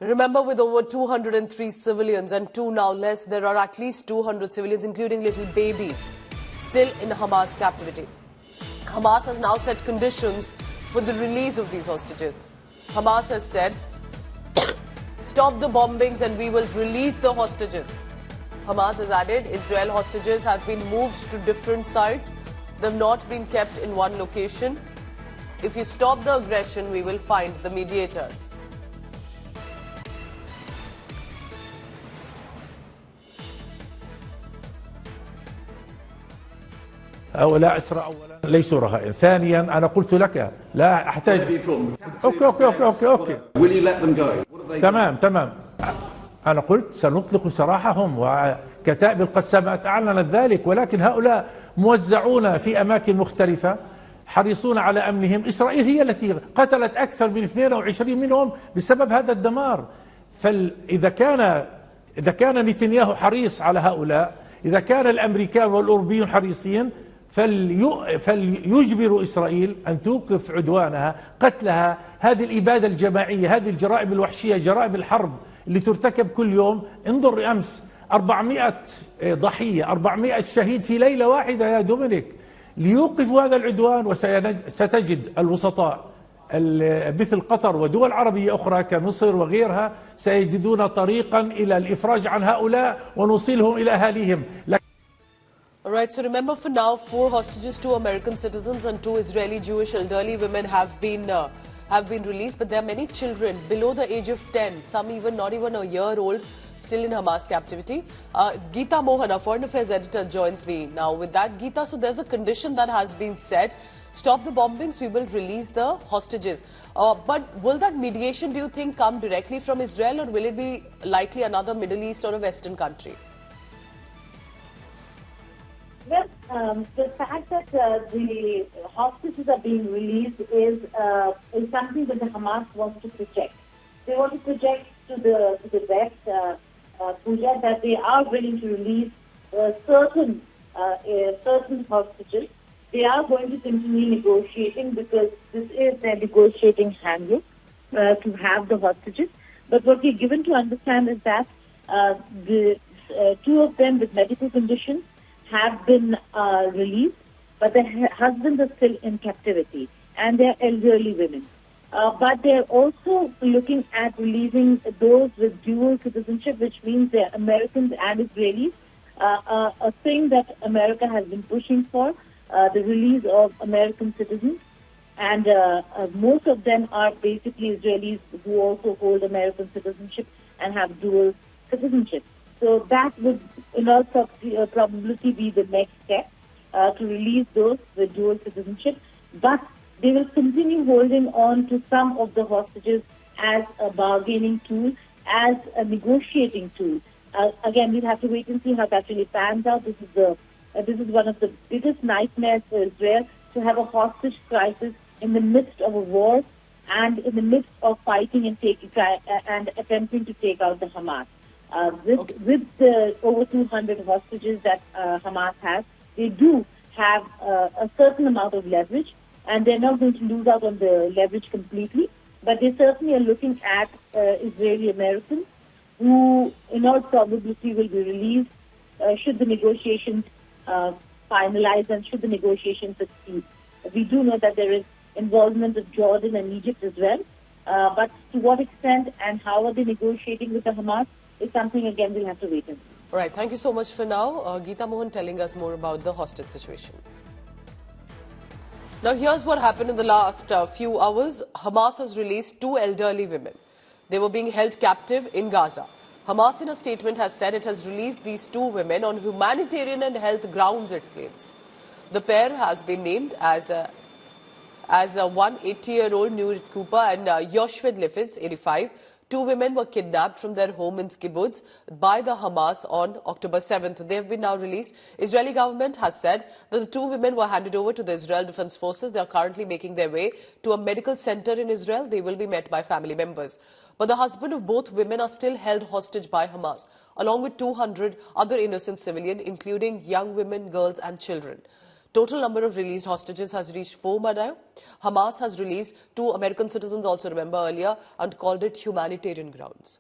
Remember, with over 203 civilians and 2 now less, there are at least 200 civilians, including little babies, still in Hamas captivity. Hamas has now set conditions for the release of these hostages. Hamas has said, stop the bombings and we will release the hostages. Hamas has added, Israel hostages have been moved to different sites. They have not been kept in one location. If you stop the aggression, we will find the mediators. هؤلاء إسرى أولا ليسوا رهائن، ثانيا أنا قلت لك لا أحتاج. أوكي. Will you let them go? تمام. أنا قلت سنطلق سراحهم، وكتائب القسامات أعلنت ذلك، ولكن هؤلاء موزعون في أماكن مختلفة حريصون على أمنهم. إسرائيل هي التي قتلت أكثر من 22 منهم بسبب هذا الدمار. فإذا كان نتنياهو حريص على هؤلاء، إذا كان الأمريكان والأوروبيون حريصين، فليجبروا إسرائيل أن توقف عدوانها، قتلها، هذه الإبادة الجماعية، هذه الجرائم الوحشية، جرائم الحرب اللي ترتكب كل يوم. انظر أمس 400 ضحية، 400 شهيد في ليلة واحدة يا دومينيك. ليوقفوا هذا العدوان، وستجد الوسطاء مثل قطر ودول عربية أخرى كمصر وغيرها سيجدون طريقا إلى الإفراج عن هؤلاء ونوصلهم إلى أهاليهم. All right, so remember, for now, 4 hostages, 2 American citizens and 2 Israeli Jewish elderly women have been released, but there are many children below the age of 10, some even not even a year old, still in Hamas captivity. Geeta Mohan, our Foreign Affairs editor, joins me now with that. Geeta, so there's a condition that has been set. Stop the bombings, we will release the hostages. But will that mediation, do you think, come directly from Israel, or will it be likely another Middle East or a Western country? Well, the fact that the hostages are being released is something that the Hamas wants to project. They want to project to the West, Pooja, that they are willing to release certain hostages. They are going to continue negotiating because this is their negotiating handbook to have the hostages. But what we're given to understand is that the 2 of them with medical conditions have been released, but their husbands are still in captivity, and they're elderly women. But they're also looking at releasing those with dual citizenship, which means they're Americans and Israelis, a thing that America has been pushing for, the release of American citizens. And most of them are basically Israelis who also hold American citizenship and have dual citizenship. So that would, in all probability, be the next step to release those with dual citizenship. But they will continue holding on to some of the hostages as a bargaining tool, as a negotiating tool. Again, we'll have to wait and see how that really pans out. This is one of the biggest nightmares for Israel, to have a hostage crisis in the midst of a war and in the midst of fighting and attempting to take out the Hamas. With the over 200 hostages that Hamas has, they do have a certain amount of leverage, and they're not going to lose out on the leverage completely, but they certainly are looking at Israeli Americans who, in all probability, will be released should the negotiations finalize and should the negotiations succeed. We do know that there is involvement of Jordan and Egypt as well, but to what extent and how are they negotiating with the Hamas is something, again, we'll have to wait and see. All right, thank you so much for now. Geeta Mohan telling us more about the hostage situation. Now, here's what happened in the last few hours. Hamas has released 2 elderly women. They were being held captive in Gaza. Hamas, in a statement, has said it has released these 2 women on humanitarian and health grounds, it claims. The pair has been named as a 180-year-old Nurit Cooper and Yoshved Lifitz, 85. 2 women were kidnapped from their home in kibbutz by the Hamas on October 7th. They have been now released. Israeli government has said that the 2 women were handed over to the Israel Defense Forces. They are currently making their way to a medical center in Israel. They will be met by family members. But the husband of both women are still held hostage by Hamas, along with 200 other innocent civilians, including young women, girls and children. Total number of released hostages has reached 4 by now. Hamas has released 2 American citizens, also remember earlier, and called it humanitarian grounds.